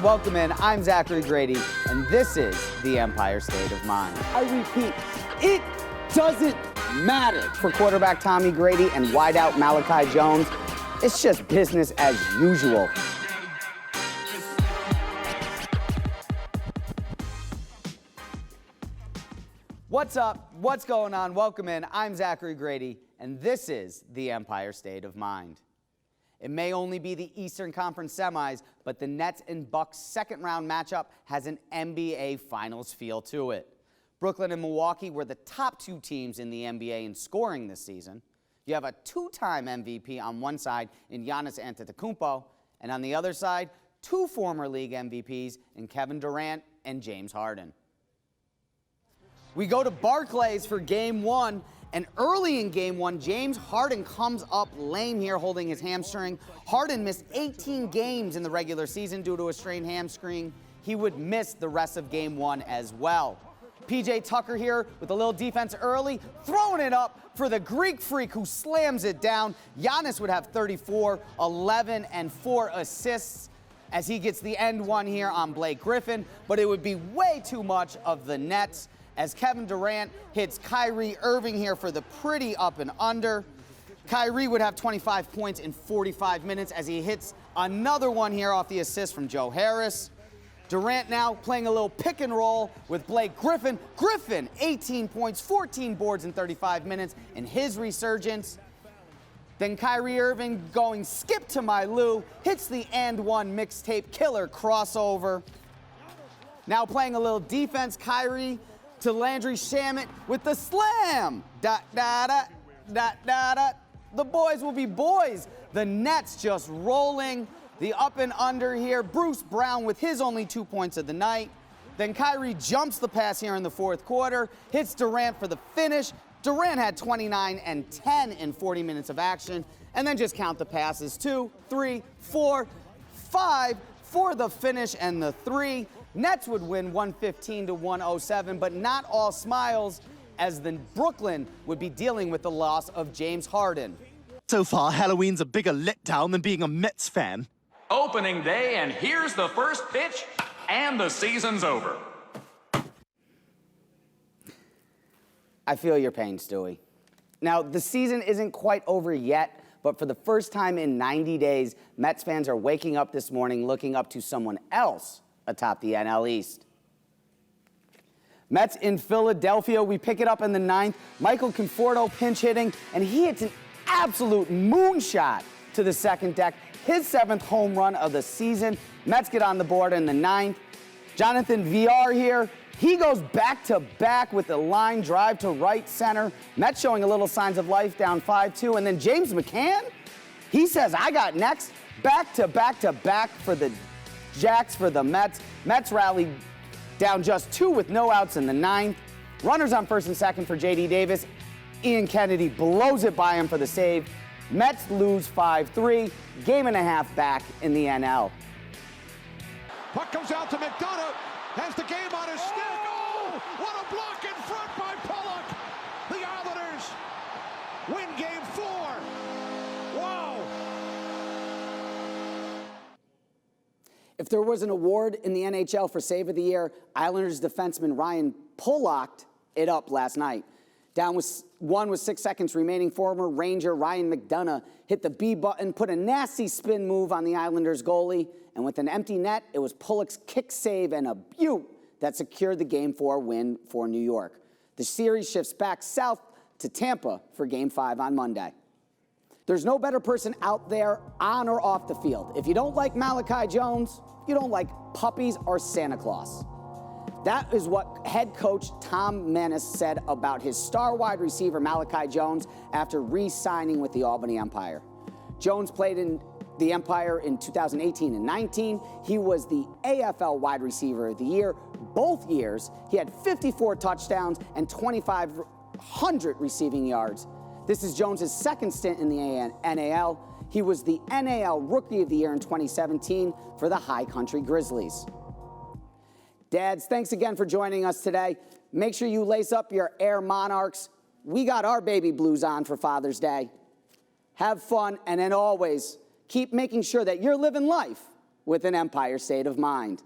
Welcome in. I'm Zachary Grady, and this is the Empire State of Mind. I repeat, it doesn't matter for quarterback Tommy Grady and wideout Malachi Jones. It's just business as usual. What's up? What's going on? Welcome in. I'm Zachary Grady, and this is the Empire State of Mind. It may only be the Eastern Conference semis, but the Nets and Bucks second-round matchup has an NBA Finals feel to it. Brooklyn and Milwaukee were the top two teams in the NBA in scoring this season. You have a two-time MVP on one side in Giannis Antetokounmpo, and on the other side, two former league MVPs in Kevin Durant and James Harden. We go to Barclays for Game 1. And early in Game 1, James Harden comes up lame here holding his hamstring. Harden missed 18 games in the regular season due to a strained hamstring. He would miss the rest of Game 1 as well. PJ Tucker here with a little defense early, throwing it up for the Greek Freak who slams it down. Giannis would have 34, 11, and 4 assists as he gets the end one here on Blake Griffin, but it would be way too much of the Nets as Kevin Durant hits Kyrie Irving here for the pretty up and under. Kyrie would have 25 points in 45 minutes as he hits another one here off the assist from Joe Harris. Durant now playing a little pick and roll with Blake Griffin. Griffin, 18 points, 14 boards in 35 minutes in his resurgence. Then Kyrie Irving going skip to my Lou, hits the and one mixtape killer crossover. Now playing a little defense, Kyrie to Landry Shamet with the slam. The boys will be boys. The Nets just rolling. The up and under here. Bruce Brown with his only 2 points of the night. Then Kyrie jumps the pass here in the fourth quarter. Hits Durant for the finish. Durant had 29 and 10 in 40 minutes of action. And then just count the passes. 2, 3, 4, 5 for the finish and the three. Nets would win 115-107, but not all smiles as the Brooklyn would be dealing with the loss of James Harden. So far, Halloween's a bigger letdown than being a Mets fan. Opening day, and here's the first pitch, and the season's over. I feel your pain, Stewie. Now, the season isn't quite over yet, but for the first time in 90 days, Mets fans are waking up this morning looking up to someone else atop the NL East. Mets in Philadelphia, we pick it up in the ninth. Michael Conforto pinch hitting, and he hits an absolute moonshot to the second deck. His 7th home run of the season. Mets get on the board in the ninth. Jonathan VR here. He goes back-to-back with the line drive to right center. Mets showing a little signs of life down 5-2. And then James McCann, he says, I got next. Back-to-back for the Jacks for the Mets. Mets rallied down just 2 with no outs in the ninth. Runners on first and second for J.D. Davis. Ian Kennedy blows it by him for the save. Mets lose 5-3. Game and a half back in the NL. Puck comes out to McDonough. Has the game on his stick. Oh, what a block in front by Pollock. The Islanders win game 4. Wow. If there was an award in the NHL for Save of the Year, Islanders defenseman Ryan Pollocked it up last night. Down with 6 seconds remaining, former Ranger Ryan McDonough hit the B button, put a nasty spin move on the Islanders goalie, and with an empty net, it was Pollock's kick save and a beaut that secured the Game 4 win for New York. The series shifts back south to Tampa for Game 5 on Monday. There's no better person out there on or off the field. If you don't like Malachi Jones, you don't like puppies or Santa Claus. That is what head coach Tom Menace said about his star wide receiver Malachi Jones after re-signing with the Albany Empire. Jones played in the Empire in 2018 and 19. He was the AFL wide receiver of the year. Both years, he had 54 touchdowns and 2,500 receiving yards. This is Jones' second stint in the NAL. He was the NAL Rookie of the Year in 2017 for the High Country Grizzlies. Dads, thanks again for joining us today. Make sure you lace up your Air Monarchs. We got our baby blues on for Father's Day. Have fun, and then always keep making sure that you're living life with an Empire state of mind.